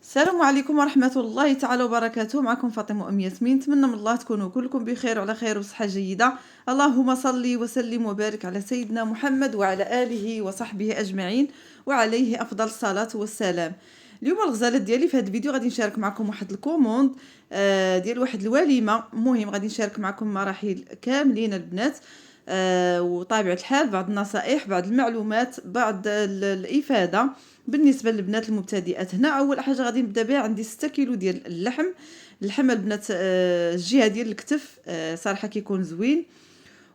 السلام عليكم ورحمة الله تعالى وبركاته. معكم فاطمة أم ياسمين. نتمنى من الله تكونوا كلكم بخير وعلى خير وصحة جيدة. اللهم صل وسلم وبارك على سيدنا محمد وعلى آله وصحبه أجمعين وعليه أفضل الصلاة والسلام. اليوم الغزالة ديالي في هذا الفيديو غادي نشارك معكم واحد الكوموند ديال واحد الوليمة. المهم غادي نشارك معكم مراحل كاملين البنات، وطبيعة الحال بعض النصائح، بعض المعلومات، بعض الإفادة بالنسبه للبنات المبتدئات. هنا اول حاجه غادي نبدا بها، عندي 6 كيلو ديال اللحم البنات، الجهه ديال الكتف صراحه كيكون زوين.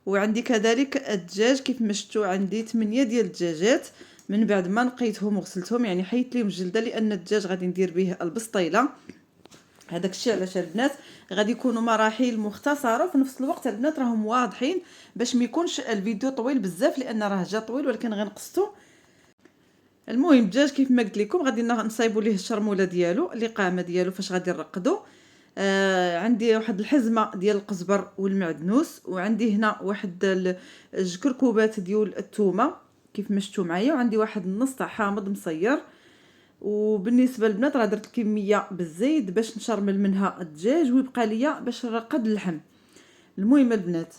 وعندي كذلك الدجاج كيف ما شفتوا، عندي 8 ديال الدجاجات من بعد ما نقيتهم وغسلتهم، يعني حيت ليهم الجلده لان الدجاج غادي ندير به البسطيله. هذاك الشيء علاش البنات غادي يكونوا مراحل مختصره وفي نفس الوقت البنات راهم واضحين باش ما يكونش الفيديو طويل بزاف، لان راه جا طويل ولكن غنقصتو. المهم الدجاج كيف ما قلت لكم غادي نصايبوا ليه الشرموله ديالو، الاقامه ديالو فاش غادي نرقدو. عندي واحد الحزمه ديال القزبر والمعدنوس، وعندي هنا واحد الكركوبات ديال الثومه كيف ما شفتوا معايا، وعندي واحد النص تاع حامض مصير. وبالنسبه للبنات راه درت الكميه بالزيت باش نشرمل منها الدجاج ويبقى ليا باش نرقد اللحم. المهم البنات،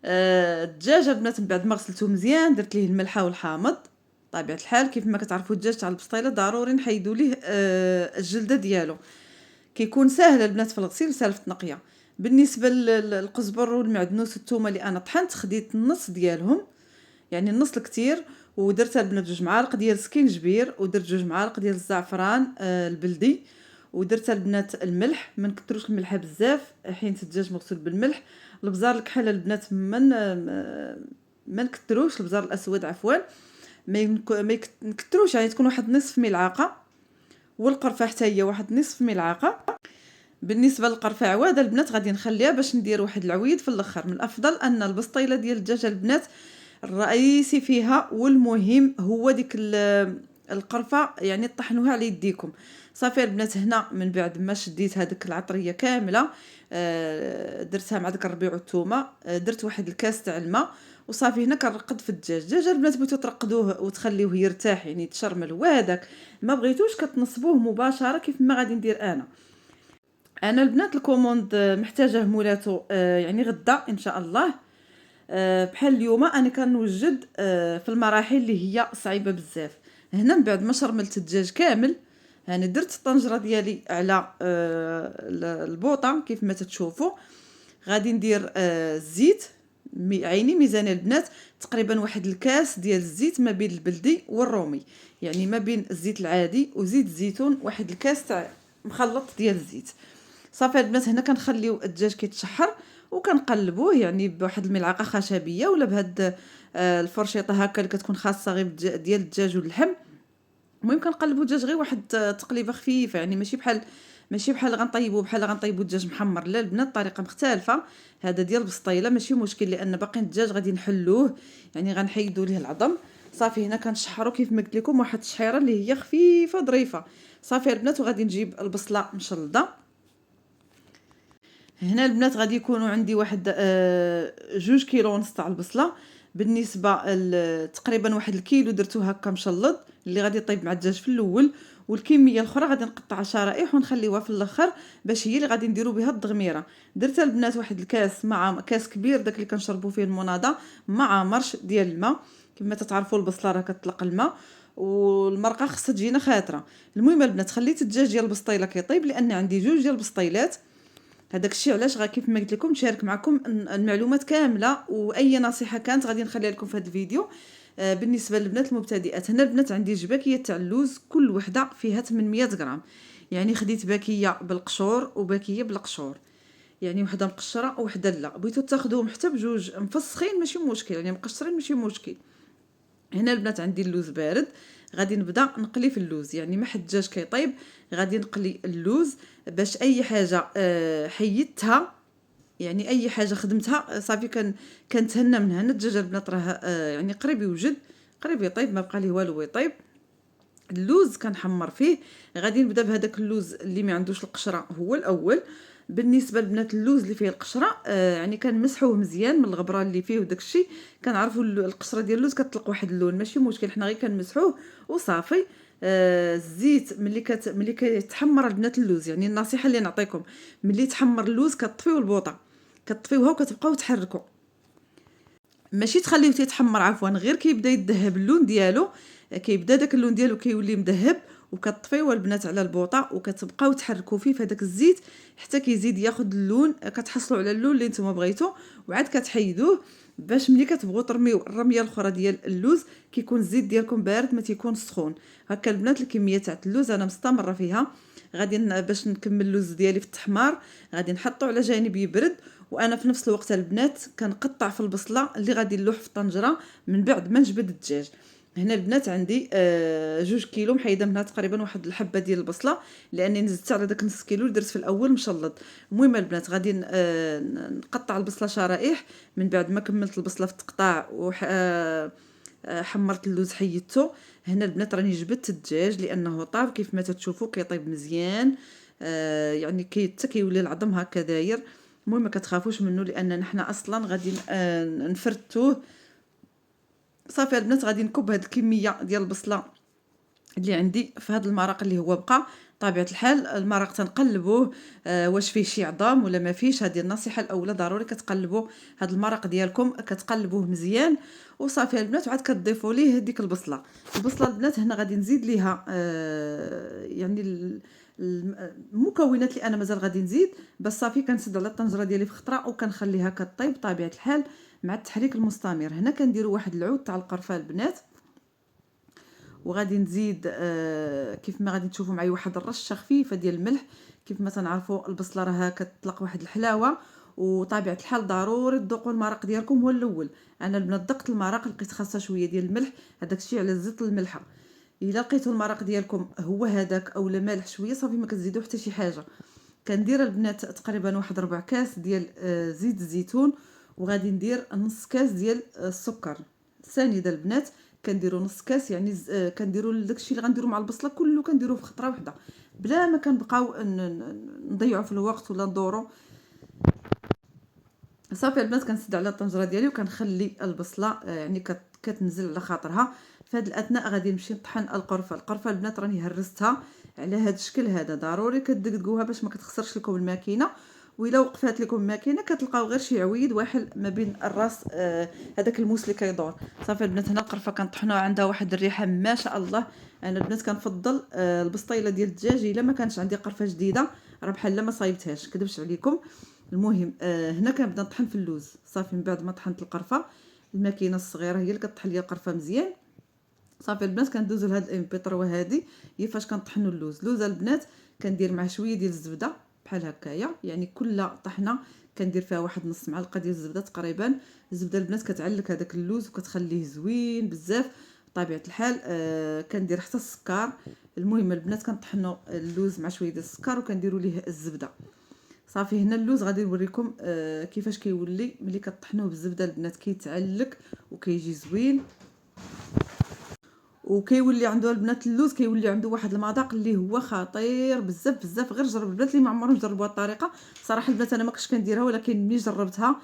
الدجاج البنات من بعد ما غسلته مزيان درت ليه الملحه والحامض. طبيعه الحال كيف ما كتعرفوا الدجاج تاع البسطيله ضروري نحيدوا ليه الجلده ديالو. كيكون ساهل البنات في الغسيل وسهل في التنقيه. بالنسبه للقزبر والمعدنوس والثومه اللي انا طحنت، خديت النص ديالهم، يعني النص الكثير، ودرت البنات 2 معالق ديال سكينجبير، ودرت 2 معالق ديال الزعفران البلدي، ودرت البنات الملح. ما نكثروش الملح بزاف حيت الدجاج مغسول بالملح. البزار الكحل البنات ما نكثروش، البزار الاسود عفوا ما نكثروش، يعني تكون واحد نصف ملعقه، والقرفه حتى هي واحد نصف ملعقه. بالنسبه للقرفه عواد البنات غادي نخليها باش ندير واحد العويد في الاخر. من الافضل ان البسطيله ديال الدجاج البنات الرئيسي فيها والمهم هو ديك القرفه، يعني طحنوها على يديكم. صافي البنات هنا من بعد ما شديت هذيك العطريه كامله، درتها مع داك الربيع والثومه، درت واحد الكاس تاع الماء، وصافي هنا كنرقد في الدجاج البنات بغيتو ترقدوه وتخليوه يرتاح يعني يتشرمل هو هذاك، ما بغيتوش كتنصبوه مباشره كيف ما غادي ندير انا البنات. الكوموند محتاجه مولاتو يعني غدا ان شاء الله. بحال اليوم انا كنوجد في المراحل اللي هي صعيبه بزاف. هنا من بعد ما شرملت الدجاج كامل، يعني درت الطنجره ديالي على البوطه كيف ما تتشوفوا. غادي ندير الزيت، عيني ميزان البنات، تقريبا واحد الكاس ديال الزيت ما بين البلدي والرومي، يعني ما بين الزيت العادي وزيت الزيتون واحد الكاس تاع مخلط ديال الزيت. صافي البنات هنا كنخليو الدجاج كيتشحر وكنقلبوه يعني بواحد الملعقه خشبيه ولا بهاد الفرشيطه هكا اللي كتكون خاصه غير ديال الدجاج واللحم. المهم كنقلبوا الدجاج غير واحد تقليبه خفيفه، يعني ماشي بحال غنطيبوا الدجاج محمر، لا البنات طريقه مختلفه. هذا ديال البسطيله ماشي مشكل لان باقي الدجاج غادي نحلوه، يعني غنحيدوا ليه العظم. صافي هنا كنشحروا كيف ما قلت لكم واحد الشحيره اللي هي خفيفه ظريفه. صافي البنات وغادي نجيب البصله مشلضه. هنا البنات غادي يكونوا عندي واحد 2 كيلو ونص تاع البصله. بالنسبه تقريبا واحد الكيلو درتو هكا مشلط اللي غادي يطيب مع الدجاج في الاول، والكميه الاخرى غادي نقطعها شرائح ونخليوها في الاخر باش هي اللي غادي نديرو بها الدغميره. درت البنات واحد الكاس مع كاس كبير داك اللي كنشربوا فيه المناضه مع مرش ديال الماء. كما تتعرفوا البصله راه كتطلق الماء والمرقه خصها تجينا خاطره. المهم البنات خليت الدجاج ديال البسطيله كيطيب لان عندي 2 ديال البسطيلات. هذاك الشيء علاش كيف ما قلت لكم نشارك معكم المعلومات كامله، واي نصيحه كانت غادي نخليها لكم في هذا الفيديو. بالنسبه للبنات المبتدئات، هنا البنات عندي جباكيه تاع اللوز كل وحده فيها 800 غرام، يعني خديت باكيه بالقشور وباكيه بالقشور، يعني وحده مقشره وحده لا. بغيتو تاخذوهم حتى بجوج مفسخين ماشي مشكل، يعني مقشرين ماشي مشكل. هنا البنات عندي اللوز بارد، غادي نبدا نقلي في اللوز، يعني ما حد الدجاج كيطيب غادي نقلي اللوز باش اي حاجه حيدتها، يعني اي حاجه خدمتها صافي كنتهنى من هنا. الدجاج البنات راه يعني قريب يوجد، قريب يطيب، ما بقى ليه والو يطيب. اللوز كنحمر فيه، غادي نبدا بهذاك اللوز اللي ما عندوش القشره هو الاول. بالنسبه لبنات اللوز اللي فيه القشره يعني كنمسحوه مزيان من الغبره اللي فيه وداك الشيء. كنعرفوا القشره ديال اللوز كتطلق واحد اللون، ماشي مشكل، حنا غير كنمسحوه وصافي. الزيت ملي كيتحمر البنات اللوز، يعني النصيحه اللي نعطيكم، ملي تحمر اللوز كطفيو البوطه، كطفيوها وكتبقاو تحركوا، ماشي تخليوه تيتحمر عفوا، غير كيبدا يذهب اللون ديالو، كيبدا داك اللون ديالو كيولي مذهب، وكطفيوه البنات على البوطه وكتبقاو تحركوا فيه في هذاك الزيت حتى كيزيد ياخذ اللون، كتحصلوا على اللون اللي نتوما بغيتو، وعاد كتحيدوه باش ملي كتبغوا ترميو الرميه الاخرى ديال اللوز كيكون الزيت ديالكم بارد ما تيكون سخون. هكا البنات الكميه تاع اللوز انا مستمره فيها. غادي باش نكمل اللوز ديالي في التحمار غادي نحطو على جانب يبرد، وانا في نفس الوقت البنات كنقطع في البصله اللي غادي نلوح في الطنجره من بعد ما نجبد الدجاج. هنا البنات عندي 2 كيلو محيده منها تقريبا واحد الحبه ديال البصله، لاني نزدت على داك نص كيلو اللي درت في الاول مشلط. المهم البنات غادي نقطع البصله شرائح من بعد ما كملت البصله في التقطاع حمرت اللوز حيدته. هنا البنات راني جبدت الدجاج لانه طاب كيف ما تشوفوا كيطيب مزيان، يعني حتى كيولي العظم هكا داير. المهم ما كتخافوش منه لان نحنا اصلا غادي نفرتوه. صافي البنات غادي نكب هاد الكميه ديال البصله اللي عندي في هذا المرق اللي هو بقى. طبيعه الحال المرق تنقلبوه واش فيه شي عظام ولا ما فيش، هذه النصيحه الاولى ضروري كتقلبوا هذا المرق ديالكم كتقلبوه مزيان. وصافي البنات وعاد كتضيفوا ليه ديك البصله البنات. هنا غادي نزيد ليها يعني المكونات اللي انا مازال غادي نزيد، بس صافي كنسد على الطنجره ديالي في خطره وكنخليها كطيب بطبيعه الحال مع التحريك المستمر. هنا كنديروا واحد العود تاع القرفه البنات، وغادي نزيد كيف ما غادي تشوفوا معي واحد الرشه خفيفه ديال الملح. كيف ما تنعرفوا البصله راها كتطلق واحد الحلاوه، وطبيعه الحال ضروري تذوقوا المرق ديالكم هو الاول. انا البنات ذقت المرق لقيت خاصها شويه ديال الملح، هذاك الشيء على زيت الملحه. الا لقيتوا المرق ديالكم هو هذاك او مالح شويه صافي ما كتزيدوا حتى شي حاجه. كندير البنات تقريبا واحد 4 كاس ديال زيت الزيتون، وغادي ندير نص كاس ديال السكر سانده البنات. كنديروا نص كاس يعني كنديروا داكشي اللي غنديروا مع البصله كله كنديروه في خطره واحده بلا ما كنبقاو نضيعوا في الوقت ولا ندوروا. صافي البنات كنسد على الطنجره ديالي وكنخلي البصله يعني كتنزل على خاطرها. في هذا الاثناء غادي نمشي نطحن القرفه البنات راني هرستها على هذا الشكل هذا، ضروري كتدقدقوها باش ما كتخسرش لكم الماكينه. وإلا وقفات لكم الماكينه كتلقاو غير شي عويد واحد ما بين الراس هذاك الموس اللي كيدور. صافي البنات هنا القرفه كنطحنوها عندها واحد الريحه ما شاء الله. انا البنات كنفضل البسطيله ديال الدجاج الا ما كانش عندي قرفه جديده راه بحال ما صايبتهاش كذبش عليكم. المهم هنا كنبدا نطحن في اللوز. صافي من بعد ما طحنت القرفه الماكينه الصغيره هي اللي كطحن لي القرفه مزيان. صافي البنات كندوزو لهاد الامبيطروا هادي هي فاش كنطحنوا اللوز البنات كندير معاه شويه ديال الزبده بحال هكايا، يعني كل طحنه كندير فيها واحد نص معلقه ديال الزبده تقريبا. الزبده البنات كتعلك هذاك اللوز وكتخليه زوين بزاف بطبيعه الحال. كندير حتى السكر. المهم البنات كنطحنوا اللوز مع شويه ديال السكر وكنديروا ليه الزبده. صافي هنا اللوز غادي نوريكم كيفاش كيولي ملي كطحنوه بالزبده البنات كيتعلك وكيجي زوين، وكيولي عنده البنات اللوز كيولي عنده واحد المذاق اللي هو خطير بزاف. غير جرب البنات اللي ما عمرهم جربوا الطريقه. صراحه البنات انا ما كنتش كنديرها ولكن ملي جربتها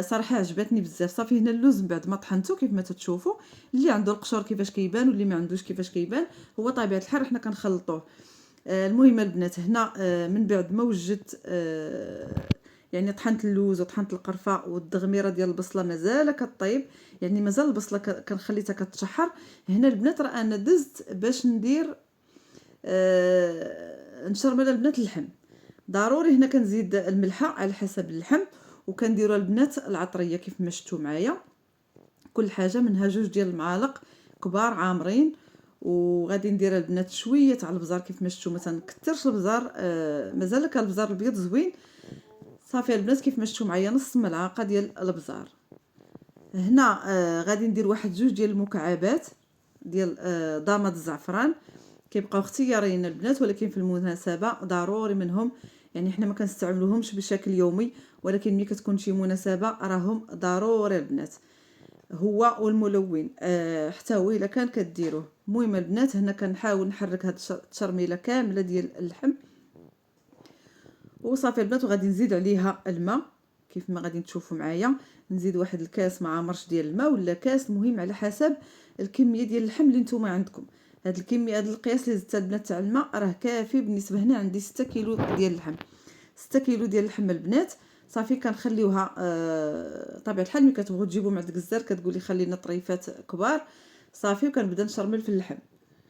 صراحه عجبتني بزاف. صافي هنا اللوز من بعد ما طحنته كيف ما تتشوفوا اللي عنده القشور كيفاش كيبان واللي ما عندوش كيفاش كيبان هو طبيعه الحال حنا كنخلطوه. المهم البنات هنا من بعد ما وجدت يعني طحنت اللوز وطحنت القرفه والدغميره ديال البصله مازال كطيب، يعني مازال البصله كنخليتها كتشحر. هنا البنات راه انا دزت باش ندير نشرمل البنات اللحم. ضروري هنا كنزيد الملحه على حسب اللحم، وكنديروا البنات العطريه كيف ما شفتوا معايا كل حاجه منها 2 ديال المعالق كبار عامرين. وغادي ندير البنات شويه تاع البزار كيف ما شفتوا، ما تنكثرش البزار مازال البزار الابيض زوين. صافي البنات كيف ما شفتوا معايا نص ملعقه ديال البزار. هنا غادي ندير واحد 2 ديال المكعبات ديال ضامه الزعفران. كيبقاو اختياريين البنات ولكن في المناسبه ضروري منهم، يعني حنا ما كنستعملوهمش بشكل يومي ولكن ملي كتكون شي مناسبه راهم ضروري البنات. هو والملون حتى هو الا كان كديروه. المهم البنات هنا كنحاول نحرك هاد التشرميله كامله ديال اللحم وصافي البنات. وغادي نزيد عليها الماء كيف ما غادي تشوفوا معايا. نزيد واحد الكاس مع مرش ديال الماء ولا كاس، المهم على حسب الكميه ديال اللحم اللي نتوما عندكم. هاد الكميه، هاد القياس اللي زدت البنات تاع الماء راه كافي. بالنسبه هنا عندي 6 كيلو ديال اللحم، 6 كيلو ديال اللحم البنات. صافي كنخليوها طبيعه الحال ملي كتبغيو تجيبوا مع ديك الزر كتقولي خلينا طريفات كبار. صافي وكنبدا نشرمل في اللحم.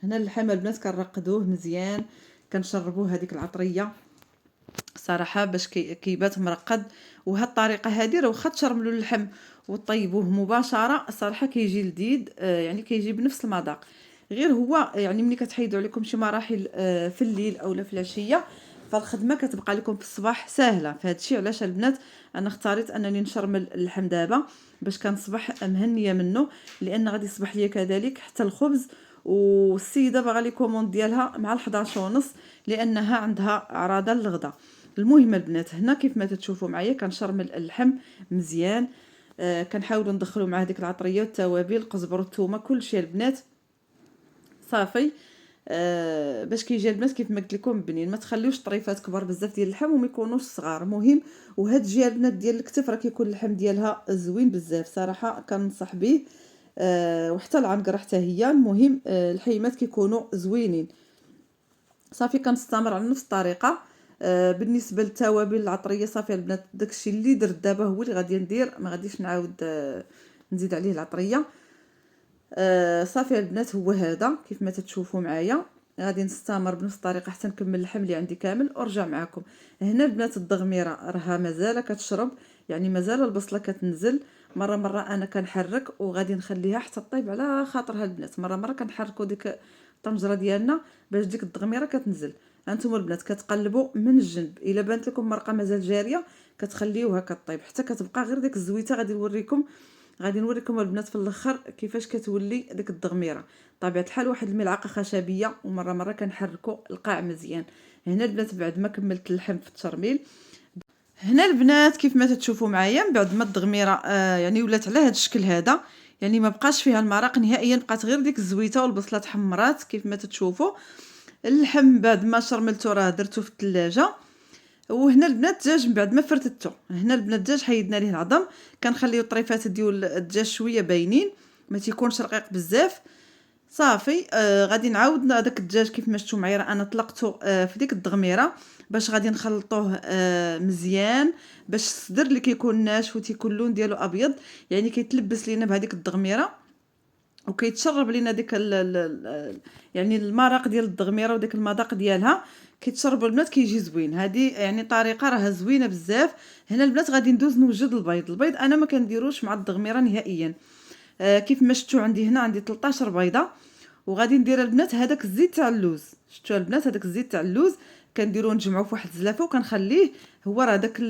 هنا اللحم البنات كنرقدوه مزيان، كنشربوه هذيك العطريه صراحه باش كيبات مرقد. وهاد الطريقه هذه راه واخا تشرملوا اللحم وطيبوه مباشره صراحه كيجي لذيذ، يعني كيجي بنفس المذاق. غير هو يعني ملي كتحيدوا عليكم شي مراحل في الليل اولا في العشيه، فالخدمه كتبقى لكم في الصباح سهله. فهاد الشيء علاش البنات انا اختاريت انني نشرمل اللحم دابا باش كنصبح مهنيه منه، لان غادي يصبح ليا كذلك حتى الخبز. والسيده باغا لي كوموند ديالها مع 11:30 لانها عندها عراضه للغدا. المهم البنات هنا كيف ما تشوفوا معايا كنشرمل اللحم مزيان. كنحاولوا ندخلوا مع هذيك العطريه والتوابل القزبر والثومه كلشي البنات. صافي باش كيجي البنات كيف ما قلت لكم بنين. ما تخليوش طريفات كبار بزاف ديال اللحم وما يكونوش صغار. مهم. وهاد الجهه البنات ديال الكتف راه كيكون اللحم ديالها زوين بزاف صراحه كنصح به. وحتى العنقره حتى هي. المهم الحيمات كيكونوا زوينين. صافي كنستمر على نفس الطريقه. بالنسبه للتوابل العطريه صافي البنات داكشي اللي درت دابا هو اللي غادي ندير، ما غاديش نعاود نزيد عليه العطريه. صافي البنات هو هذا كيف ما تشوفوا معايا. غادي نستمر بنفس الطريقه حتى نكمل اللحم اللي عندي كامل ورجع معكم. هنا البنات الضغميره راها مازال كتشرب، يعني مازال البصله كتنزل. مره انا كنحرك وغادي نخليها حتى طيب على خاطرها البنات. مره كنحركوا ديك الطنجره ديالنا باش ديك الضغميره كتنزل. هانتوما البنات كتقلبوا من الجنب. الا بانت لكم مرقه مازال جاريه كتخليوها كطيب حتى كتبقى غير ديك الزويته. غادي نوريكم البنات في الاخر كيفاش كتولي ديك الضغميره. طبيعه الحال واحد الملعقه خشبيه ومره كنحركوا القاع مزيان. هنا البنات بعد ما كملت اللحم في التشرميل، هنا البنات كيف ما تشوفوا معايا من بعد ما الضغميره يعني ولات على هذا الشكل هذا، يعني ما بقاش فيها المرق نهائيا، بقات غير ديك الزويته والبصله تحمرات كيف ما تشوفوا. اللحم بعد ما شرملته راه درته في الثلاجه. وهنا البنات الدجاج من بعد ما فرتته، هنا البنات الدجاج حيدنا ليه العظم. كنخليو الطريفات ديال الدجاج شويه باينين ما تيكونش رقيق بزاف. صافي غادي نعاود هذاك الدجاج كيف ما شفتوا معايا انا طلقته في ديك الضغميره باش غادي نخلطوه مزيان باش الصدر اللي كيكون ناشف وتيكون اللون ديالو ابيض يعني كيتلبس لينا بهذيك الضغميره وكيتشرب لينا ديك يعني المرق ديال الضغميره وديك المذاق ديالها كيتشرب البنات كيجي زوين. هذه يعني طريقه راها زوينه بزاف. هنا البنات غادي ندوز نوجد البيض انا ما كنديروش مع الضغميره نهائيا. كيف ما شفتوا عندي هنا عندي 13 بيضه. وغادي ندير البنات هذاك الزيت تاع اللوز. شفتوا البنات هذاك الزيت تاع اللوز كنديروه نجمعوه في واحد الزلافه وكنخليه هو راه داك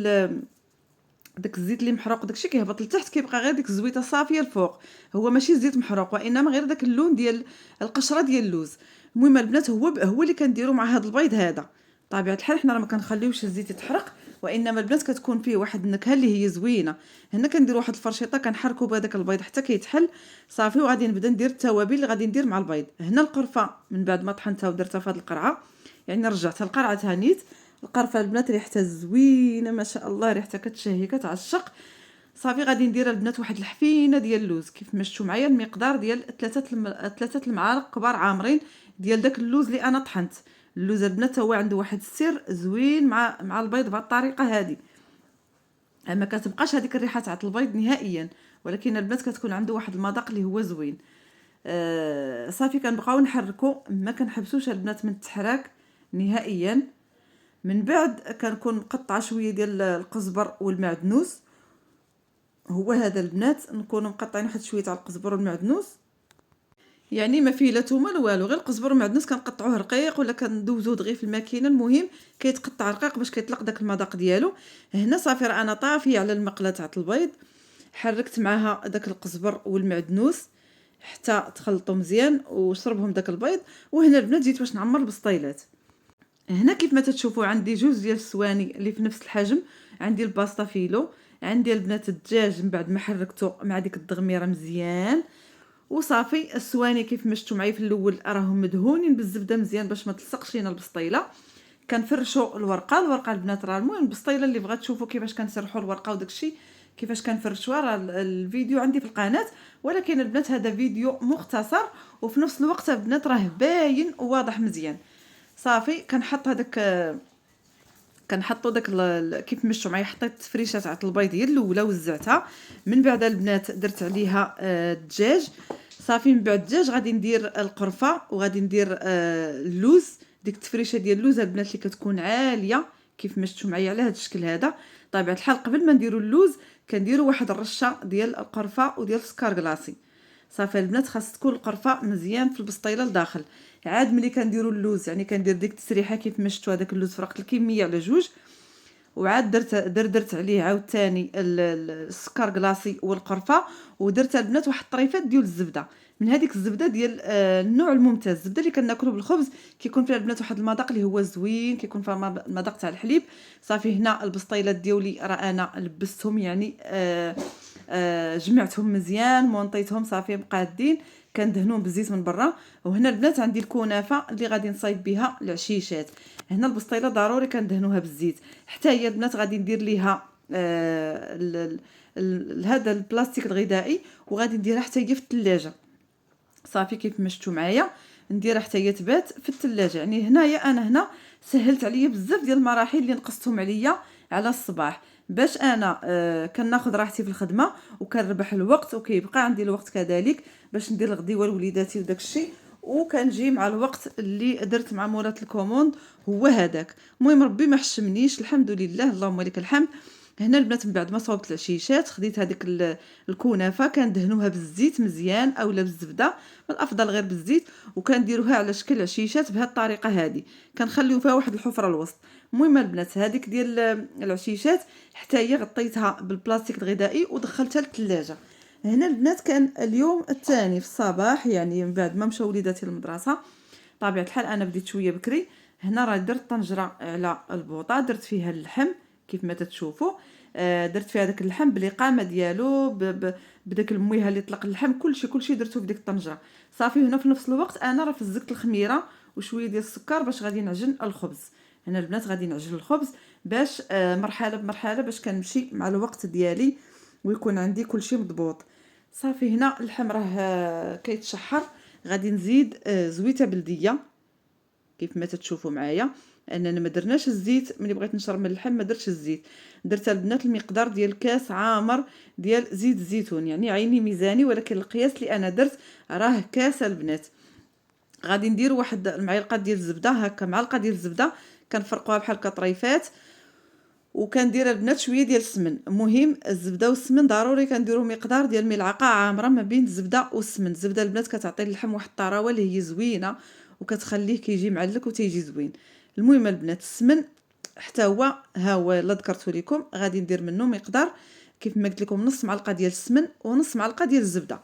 الزيت اللي محروق داكشي كيهبط لتحت كيبقى غير ديك الزويته صافيه الفوق. هو ماشي زيت محروق وانما غير داك اللون ديال القشره ديال اللوز. المهم البنات هو اللي كنديروا مع هذا البيض هذا. طبيعه الحال حنا راه ما كنخليوش الزيت يتحرق وانما البنات كتكون فيه واحد النكهه اللي هي زوينه. هنا كندير واحد الفرشيطه كنحركوا بهذاك البيض حتى كيتحل. صافي وغادي نبدا ندير التوابل اللي غادي ندير مع البيض. هنا القرفه من بعد ما طحنتها ودرتها في هذه القرعه يعني رجعتها القرعه ثانيت. القرفه البنات ريحتها زوينه ما شاء الله، ريحتها كتشهي كتعشق. صافي غادي ندير البنات واحد الحفينه ديال اللوز كيف ما شفتوا معايا المقدار ديال 3 المعالق كبار عامرين ديال داك اللوز اللي انا طحنت. اللوز البنات هو عنده واحد السر زوين مع البيض بهذه الطريقه هذه. ما كتبقاش هذيك الريحه تاع البيض نهائيا ولكن البنات كتكون عنده واحد المذاق اللي هو زوين. صافي كنبقاو نحركوا ما كنحبسوش البنات من التحراك نهائيا. من بعد كنكون مقطعه شويه ديال القزبر والمعدنوس. هو هذا البنات نكونوا مقطعين واحد شويه تاع القزبر والمعدنوس يعني ما فيه لا ثومه لا والو، غير القزبر والمعدنوس كنقطعوه رقيق ولا كندوزوه دغيا في الماكينه. المهم كيتقطع رقيق باش كيطلق داك المذاق ديالو. هنا صافي راه انا طافيه على المقله تاع البيض حركت معها داك القزبر والمعدنوس حتى تخلطوا مزيان وشربهم داك البيض. وهنا البنات جيت باش نعمر البسطيلات. هنا كيف ما تشوفوا عندي جوج ديال السواني اللي في نفس الحجم. عندي الباستا فيلو، عندي البنات الدجاج من بعد ما حركته مع ديك الضغميره مزيان. وصافي السواني كيف ما شفتوا معايا في الاول راهم مدهونين بالزبده مزيان باش ما تلصقش لينا البسطيله. كنفرشوا الورقه البنات راه المهم البسطيله اللي بغات تشوفوا كيفاش كنسرحوا الورقه وداكشي كيفاش كنفرشوها. راه الفيديو عندي في القناه، ولكن البنات هذا فيديو مختصر وفي نفس الوقت البنات راه باين وواضح مزيان. صافي كنحط هذاك، كنحطوا داك كيف مشوا معايا، حطيت التفريشه تاع البيض هي الاولى وزعتها. من بعد البنات درت عليها الدجاج. صافي من بعد الدجاج غادي ندير القرفه وغادي ندير اللوز. ديك التفريشه ديال اللوز البنات اللي كتكون عاليه كيف مشتوا معايا على هذا الشكل هذا. طبيعه الحال قبل ما نديروا اللوز كنديروا واحد الرشه ديال القرفه وديال السكر كلاصي. صافي البنات خاص تكون القرفه مزيان في البسطيله لداخل. عاد ملي كنديروا اللوز يعني كندير ديك التسريحه كيف مشتوا هذاك اللوز فرقت الكميه على جوج، وعاد درت عليه عاوتاني السكر كلاصي والقرفه، ودرت البنات واحد الطريفات ديال الزبده، من هذيك الزبده ديال النوع الممتاز، الزبده اللي كناكلوا بالخبز كيكون فيها البنات واحد المذاق اللي هو زوين، كيكون فيها المذاق تاع الحليب. صافي هنا البسطيلات ديالي راه انا لبستهم يعني جمعتهم مزيان مونطيتهم صافي مقادين، كندهنوهم بالزيت من برا. وهنا البنات عندي الكنافه اللي غادي نصايب بها العشيشات. هنا البسطيله ضروري كندهنوها بالزيت. حتى هي البنات غادي ندير ليها هذا البلاستيك الغذائي وغادي نديرها حتى هي في الثلاجه. صافي كيف مشتوا معايا نديرها حتى هي تبات في الثلاجه. يعني هنايا انا هنا سهلت عليا بزاف ديال المراحل اللي نقصتهم عليا على الصباح، باش انا كناخذ راحتي في الخدمه وكنربح الوقت، وكيبقى عندي الوقت كذلك باش ندير الغديوه لوليداتي وداك الشيء، وكنجي مع الوقت اللي درت مع مولات الكوموند هو هذاك. المهم ربي ما حشمنيش الحمد لله، اللهم لك الحمد. هنا البنات من بعد ما صوبت العشيشات خديت هذيك الكنافه كندهنوها بالزيت مزيان اولا بالزبده، الافضل غير بالزيت، وكنديروها على شكل عشيشات بهذه الطريقه هذه، كنخليو فيها واحد الحفره الوسط. المهم البنات هذيك ديال العشيشات حتى هي غطيتها بالبلاستيك الغذائي ودخلتها للثلاجه. هنا البنات كان اليوم الثاني في الصباح، يعني من بعد ما مشاو وليداتي للمدرسه. طبيعه الحال انا بديت شويه بكري. هنا راه درت طنجره على البوطه، درت فيها اللحم كيف ما تتشوفوا. درت فيها داك اللحم بالاقامه ديالو بداك المويها اللي طلق اللحم، كلشي درتو في ديك الطنجره. صافي هنا في نفس الوقت انا راه فزقت الخميره وشويه ديال السكر باش غادي نعجن الخبز. هنا البنات غادي نعجن الخبز باش مرحله بمرحله باش كنمشي مع الوقت ديالي ويكون عندي كلشي مضبوط. صافي هنا اللحم راه كيتشحر، غادي نزيد زويته بلديه كيف ما تتشوفوا معايا. اننا ما درناش الزيت، ملي بغيت نشرب من اللحم ما درتش الزيت، درت البنات المقدار ديال كاس عامر ديال زيت الزيتون، يعني عيني ميزاني ولكن القياس اللي انا درت راه كاس البنات. غادي ندير واحد المعلقه ديال الزبده، هكا معلقه ديال الزبده كنفرقوها بحال كطريفات، وكندير البنات شويه ديال السمن. المهم الزبده والسمن ضروري كنديروا مقدار ديال ملعقه عامره ما بين الزبده والسمن. الزبده البنات كتعطي اللحم واحد الطراوه اللي هي زوينه وكتخليه كيجي معلك وتيجي زوين. المهم البنات السمن حتى هو ها هو الا ذكرت لكم غادي ندير منه مقدار كيف ما قلت لكم نص معلقه ديال السمن ونص معلقه ديال الزبده.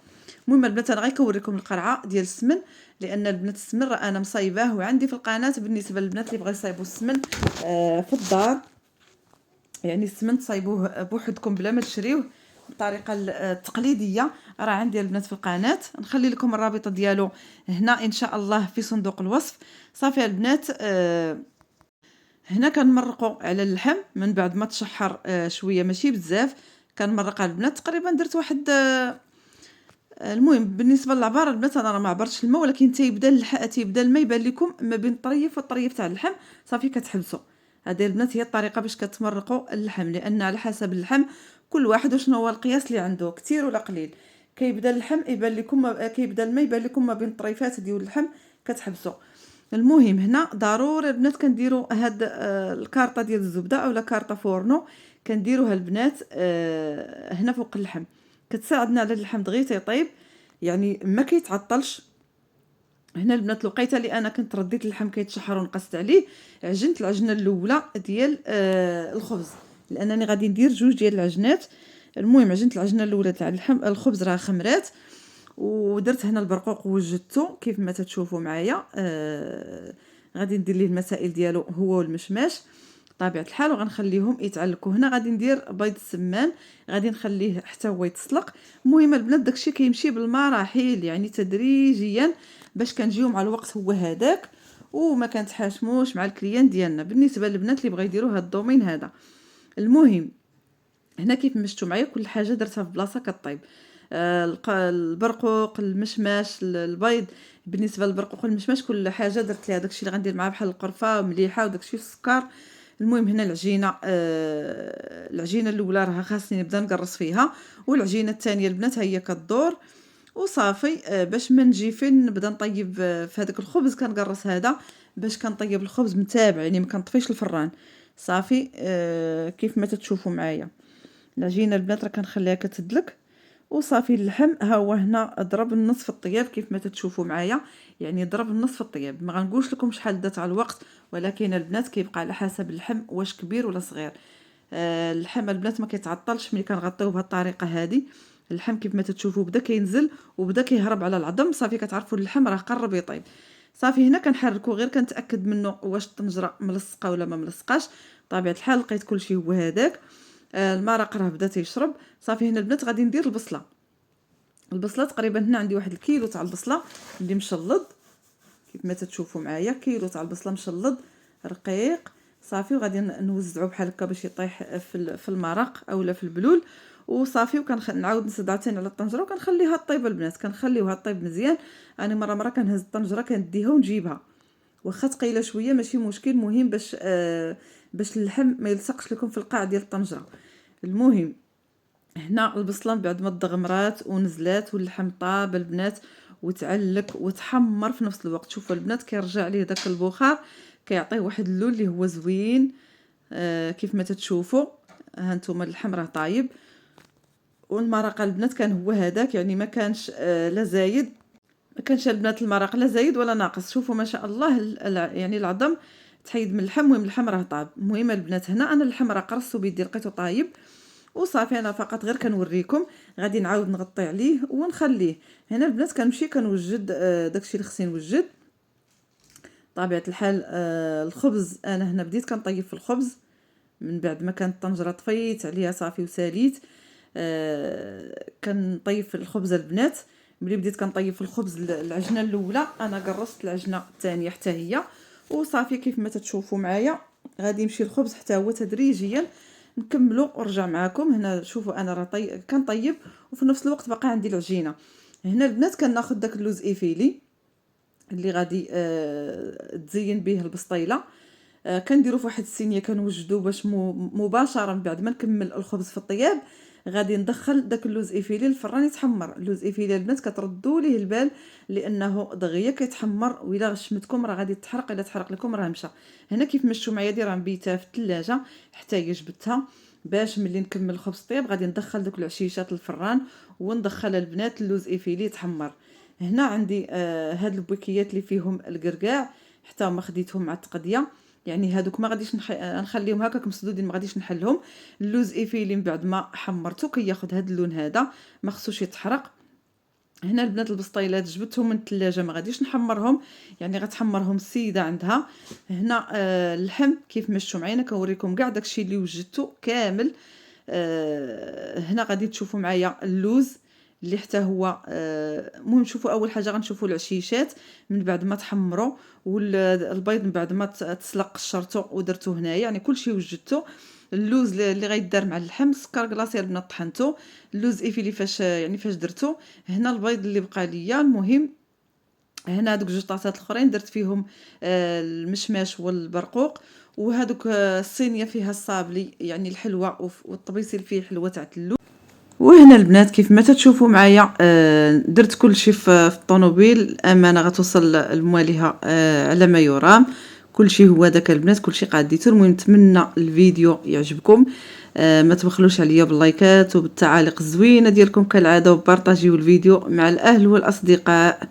المهم البنات انا غير كنوريكم القرعه ديال السمن، لان البنات السمن راه انا مصايباه وعندي في القناه بالنسبه للبنات اللي بغاو يصايبوا السمن في الدار. يعني السمن تصايبوه بوحدكم بلا ما تشريوه بالطريقه التقليديه، راه عندي البنات في القناه، نخلي لكم الرابط ديالو هنا ان شاء الله في صندوق الوصف. صافي البنات هنا كنمرقوا على اللحم من بعد ما تشحر شويه ماشي بزاف، كنمرق على البنات تقريبا درت واحد المهم بالنسبه للعبار البنات انا راه ما عبرتش الماء، ولكن تيبدا الماء يبان لكم ما بين الطريف والطريف تاع اللحم. صافي كتحبسوا. هذه البنات هي الطريقه باش كتمرقوا اللحم، لان على حسب اللحم كل واحد وشنو هو القياس اللي عنده كثير ولا قليل. كيبدا اللحم يبان لكم كيبدا الماء يبان لكم ما بين الطريفات ديال اللحم كتحبسوا. المهم هنا ضروري البنات كنديروا هاد الكارطه ديال الزبده اولا كارطه فورنو كنديروها البنات هنا فوق اللحم، كتساعدنا على اللحم دغيا تيطيب يعني ما كيتعطلش. هنا البنات لقيتها اللي انا كنت رديت اللحم كيتشحر ونقصت عليه، عجنت العجنه الاولى ديال الخبز لانني غادي ندير جوج ديال العجنات. المهم عجنت العجنه الاولى تاع اللحم، الخبز راه خمرات، ودرت هنا البرقوق وجدته كيف ما تتشوفوا معايا. غادي ندير ليه المسائل ديالو هو والمشماش طبيعه الحال وغنخليهم يتعلقوا. هنا غادي ندير بيض السمان غادي نخليه حتى هو يتسلق. المهم البنات داكشي كيمشي بالمراحل يعني تدريجيا باش كنجيو مع الوقت هو هذاك وما كنتحاشموش مع الكليان ديالنا بالنسبه للبنات اللي بغا يديروا هذا الدومين هذا. المهم هنا كيف ما شفتوا معايا كل حاجه درتها في بلاصه كطيب. البرقوق، المشماش، البيض. بالنسبه للبرقوق والمشماش كل حاجه درت ليها داكشي اللي غندير معاه بحال القرفه ومليحه وداكشي والسكر. المهم هنا العجينه، العجينه الاولى راه خاصني نبدا نقرص فيها، والعجينه الثانيه البنات هي كدور وصافي. باش ما نجي فين نبدا نطيب في هذاك الخبز كنقرص هذا باش كنطيب الخبز متابع، يعني ما كنطفيش الفران صافي. كيف ما تشوفوا معايا العجينه البنات راه كنخليها كتدلك وصافي. اللحم ها هو هنا ضرب النصف الطياب كيف ما تشوفوا معايا، يعني ضرب النصف الطياب. ما غنقولش لكم شحال دات على الوقت، ولكن البنات كيبقى على حسب اللحم واش كبير ولا صغير. اللحم البنات ما كيتعطلش ملي كنغطيوه بهذه الطريقه هذه. اللحم كيف ما تشوفوا بدا كينزل وبدا كيهرب على العظم، صافي كتعرفوا اللحم راه قرب يطيب. صافي هنا كنحركو غير كنتاكد منه واش الطنجره ملصقه ولا ما ملصقاش. طبيعه الحال لقيت كلشي هو هذاك. المرق راه بدا تيشرب. صافي هنا البنات غادي ندير البصله تقريبا هنا عندي واحد الكيلو تاع البصله اللي مشلض كيف ما تشوفوا معايا، كيلو تاع البصله مشلض رقيق صافي. وغادي نوزعو بحال هكا باش يطيح في المرق اولا في البلول وصافي. نعاود نسد عاوتاني على الطنجره وكنخليها طيب البنات، كنخليوها طيب مزيان. انا مره كنهز الطنجره كنديها ونجيبها واخا ثقيله شويه ماشي مشكل، مهم باش اللحم ما يلصقش لكم في القاع ديال الطنجره. المهم هنا البصله بعد ما تضغمرات ونزلات واللحم طاب البنات وتعلك وتحمر في نفس الوقت. شوفوا البنات كيرجع ليه داك البخار كيعطيه واحد اللون اللي هو زوين. كيف ما تشوفوا ها نتوما اللحم راه طايب والمرق البنات كان هو هذاك، يعني ما كانش لا زايد، ما كانش البنات المرق لا زايد ولا ناقص. شوفوا ما شاء الله يعني العظم تحيد من اللحم. المهم اللحم راه طاب. المهم البنات هنا انا اللحم راه قرصته بيدي لقيته طايب وصافي. انا فقط غير كنوريكم. غادي نعاود نغطي عليه ونخليه. هنا البنات كنمشي كنوجد داكشي اللي خصني نوجد. طبيعه الحال الخبز انا هنا بديت كنطيب في الخبز من بعد ما كانت الطنجره طفيت عليها صافي وساليت. كنطيب في الخبز البنات. ملي بديت كنطيب في الخبز العجنه الاولى انا قرصت العجنه الثانيه حتى هي وصافي. كيف ما تشوفوا معايا غادي يمشي الخبز حتى هو تدريجيا نكملوا ورجع معكم. هنا شوفوا انا راه كنطيب وفي نفس الوقت باقي عندي العجينه. هنا البنات كناخذ داك اللوز ايفيلي اللي غادي تزين به البسطيله. كنديروا في واحد الصينيه كنوجدوا باش مباشره بعد ما نكمل الخبز في الطياب غادي ندخل داك اللوز ايفيلي للفران يتحمر. اللوز ايفيلي البنات كتردوا ليه البال لانه دغيا كيتحمر وإلا شمتكم راه غادي تحرق، الا تحرق لكم راه مشى. هنا كيف ما شفتوا معايا راه مبيتها في الثلاجه حتى هي جبدتها باش ملي نكمل الخبز طيب غادي ندخل دوك العشيشات للفران وندخل البنات اللوز ايفيلي يتحمر. هنا عندي هاد البوكيات اللي فيهم القرقاع حتى هما خديتهم مع التقديه، يعني هادوك ما غاديش نخليهم هكاك مسدودين ما غاديش نحلهم. اللوز ايفيلي من بعد ما حمرته كياخذ هاد اللون هذا ما خصوش يتحرق. هنا البنات البسطيلات جبتهم من الثلاجه ما غاديش نحمرهم، يعني غتحمرهم السيده عندها. هنا اللحم كيف ما شفتوا معايا كنوريكم كاع داكشي اللي وجدته كامل. هنا غادي تشوفوا معايا اللوز اللي حتى هو المهم شوفوا اول حاجه غنشوفوا العشيشات من بعد ما تحمروا والبيض من بعد ما تسلق قشرته ودرته هنايا، يعني كلشي وجدته. اللوز اللي غيدار مع اللحم، السكر كلاصي البنات طحنته، اللوز ايفيلي فاش درته. هنا البيض اللي بقى ليا. المهم هنا دوك جوج طاطات الاخرين درت فيهم المشماش والبرقوق، وهذوك الصينيه فيها الصابلي يعني الحلوه والطبيسي اللي فيه حلوه تاع اللوز. وهنا البنات كيف ما تشوفوا معايا درت كل شيء في الطوموبيل. الامانه غتوصل لمواليها على ما يرام. كل شيء هو داك البنات كل شيء قاديته. المهم نتمنى الفيديو يعجبكم. ما تبخلوش عليا باللايكات وبالتعاليق الزوينه ديالكم كالعاده وبارطاجيو الفيديو مع الاهل والاصدقاء.